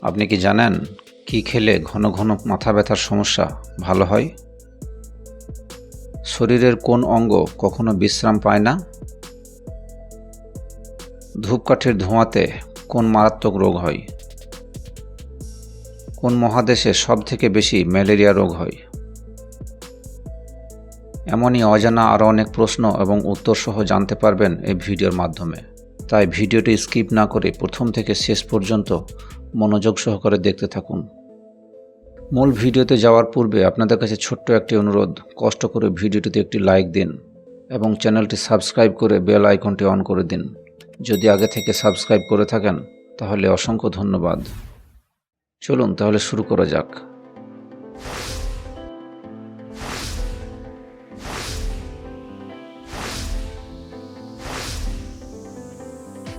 আপনি কি জানেন কি খেলে ঘন ঘন মাথা ব্যথার সমস্যা ভালো হয়? শরীরের কোন অঙ্গ কখনো বিশ্রাম পায় না? ধূপকাঠির ধোঁয়াতে কোন মারাত্মক রোগ হয়? কোন মহাদেশে সবথেকে বেশি ম্যালেরিয়া রোগ হয়? এমনই অজানা আরও অনেক প্রশ্ন এবং উত্তর সহ জানতে পারবেন এই ভিডিওর মাধ্যমে। তাই ভিডিওটি স্কিপ না করে প্রথম থেকে শেষ পর্যন্ত মনোযোগ সহকারে দেখতে থাকুন। মূল ভিডিওতে যাওয়ার পূর্বে আপনাদের কাছে ছোট্ট একটি অনুরোধ, কষ্ট করে ভিডিওটিতে একটি লাইক দিন এবং চ্যানেলটি সাবস্ক্রাইব করে বেল আইকনটি অন করে দিন। যদি আগে থেকে সাবস্ক্রাইব করে থাকেন তাহলে অসংখ্য ধন্যবাদ। চলুন তাহলে শুরু করা যাক।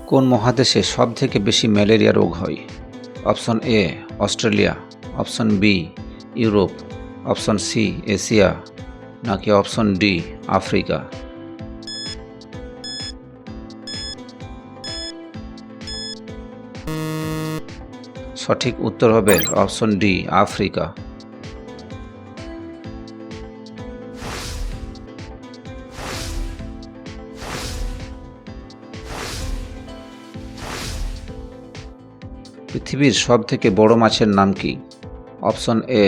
কোন মহাদেশে সবথেকে বেশি ম্যালেরিয়া রোগ হয়? Option A Australia, option B Europe, option C Asia, নাকি অপশন ডি আফ্রিকা? সঠিক উত্তর হবে অপশন ডি আফ্রিকা। পৃথিবীর সবথেকে বড় মাছের নাম কি? অপশন এ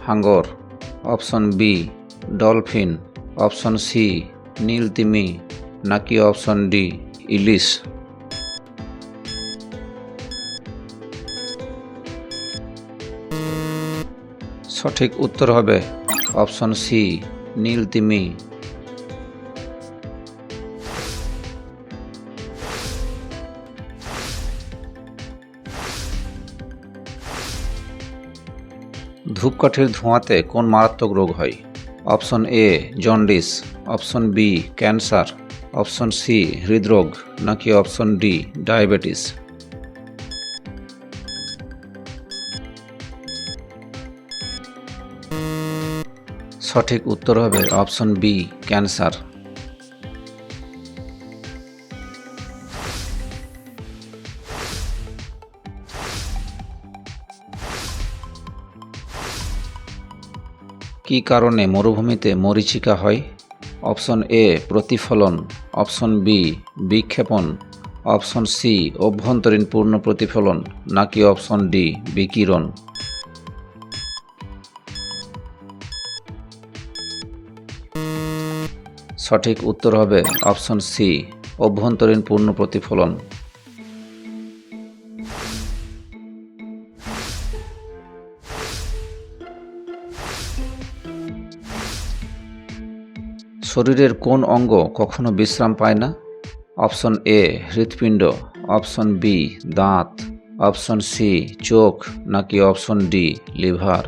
হাঙ্গর, option B dolphin, option C নীল তিমি, নাকি অপশন ডি ইলিশ? সঠিক উত্তর হবে অপশন সি নীল তিমি। ধূপকাঠির ধোঁয়াতে কোন মারাত্মক রোগ হয়? Option A jaundice, option B cancer, option C হৃদরোগ, নাকি অপশন ডি ডায়াবেটিস? সঠিক উত্তর হবে অপশন বি ক্যান্সার। কী কারণে মরুভূমিতে মরীচিকা হয়? অপশন এ প্রতিফলন, অপশন বি বিক্ষেপণ, অপশন সি অভ্যন্তরীণ পূর্ণ প্রতিফলন, নাকি অপশন ডি বিকিরণ? সঠিক উত্তর হবে অপশন সি অভ্যন্তরীণ পূর্ণ প্রতিফলন। শরীরের কোন অঙ্গ কখনো বিশ্রাম পায় না? অপশন এ হৃৎপিণ্ড, অপশন বি দাঁত, অপশন সি চোখ, নাকি অপশন ডি লিভার?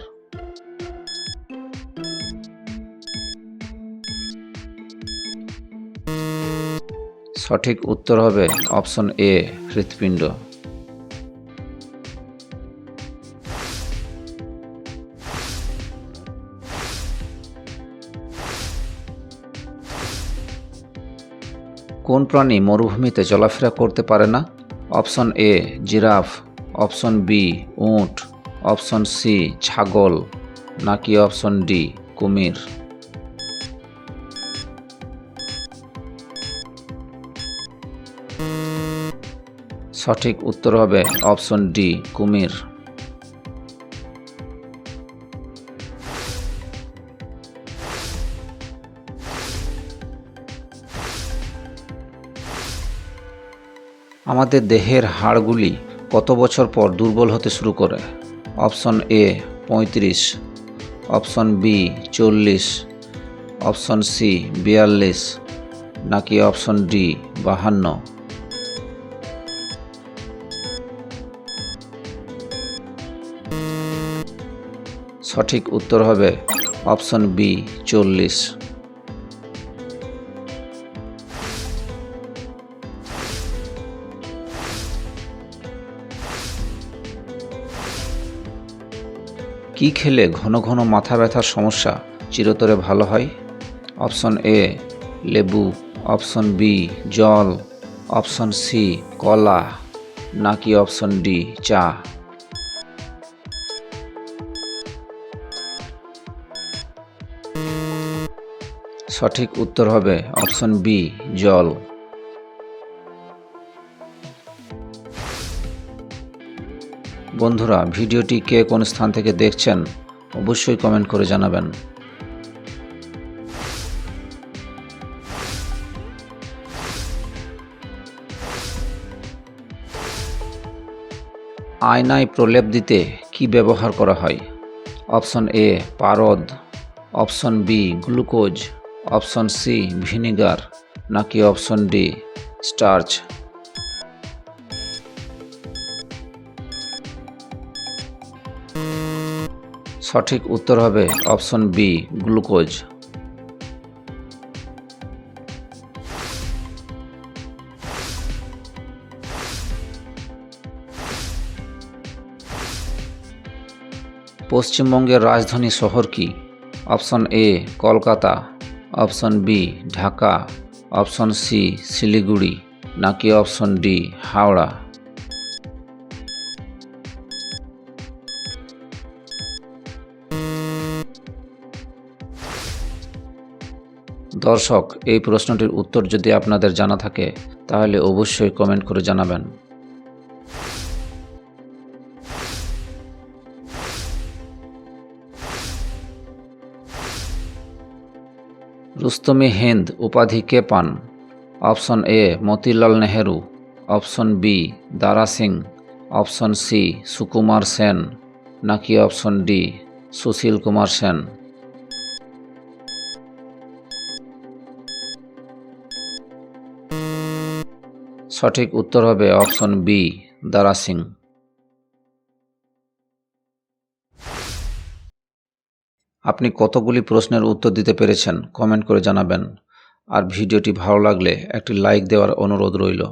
সঠিক উত্তর হবে অপশন এ হৃৎপিণ্ড। কোন প্রাণী মরুভূমিতে চলাফেরা করতে পারে না? Option A giraffe, option B উট, অপশন সি ছাগল, নাকি অপশন ডি কুমির? সঠিক উত্তর হবে অপশন ডি কুমির। আমাদের দেহের হাড়গুলি কত বছর পর দুর্বল হতে শুরু করে? Option A 35, option B 40, option C 42, নাকি অপশন ডি 52? সঠিক উত্তর হবে অপশন বি 40। কি খেলে ঘন ঘন মাথা ব্যথার সমস্যা চিরতরে ভালো হয়? অপশন এ লেবু, অপশন বি জল, অপশন সি কলা, নাকি অপশন ডি চা? সঠিক উত্তর হবে অপশন বি, জল। বন্ধুরা, ভিডিওটি কে কোন স্থান থেকে দেখছেন অবশ্যই কমেন্ট করে জানাবেন। আয়নায় প্রলেপ দিতে কি ব্যবহার করা হয়? অপশন এ পারদ, option B glucose, option C vinegar, নাকি অপশন ডি স্টার্চ? সঠিক উত্তর হবে অপশন বি, গ্লুকোজ। পশ্চিমবঙ্গের রাজধানী শহর কি? Option A Kolkata, option B Dhaka, option C Siliguri, নাকি অপশন ডি হাওড়া? দর্শক, এই প্রশ্নটির উত্তর যদি আপনাদের জানা থাকে তাহলে অবশ্যই কমেন্ট করে জানাবেন। রুস্তম-ই হিন্দ উপাধি কে পান? Option A Motilal Nehru, option B Dara Singh, option C Sukumar Sen, নাকি অপশন ডি সুশীল কুমার সেন? সঠিক উত্তর হবে অপশন বি, দারা সিং। আপনি কতগুলি প্রশ্নের উত্তর দিতে পেরেছেন কমেন্ট করে জানাবেন। আর ভিডিওটি ভালো লাগলে একটি লাইক দেওয়ার অনুরোধ রইল।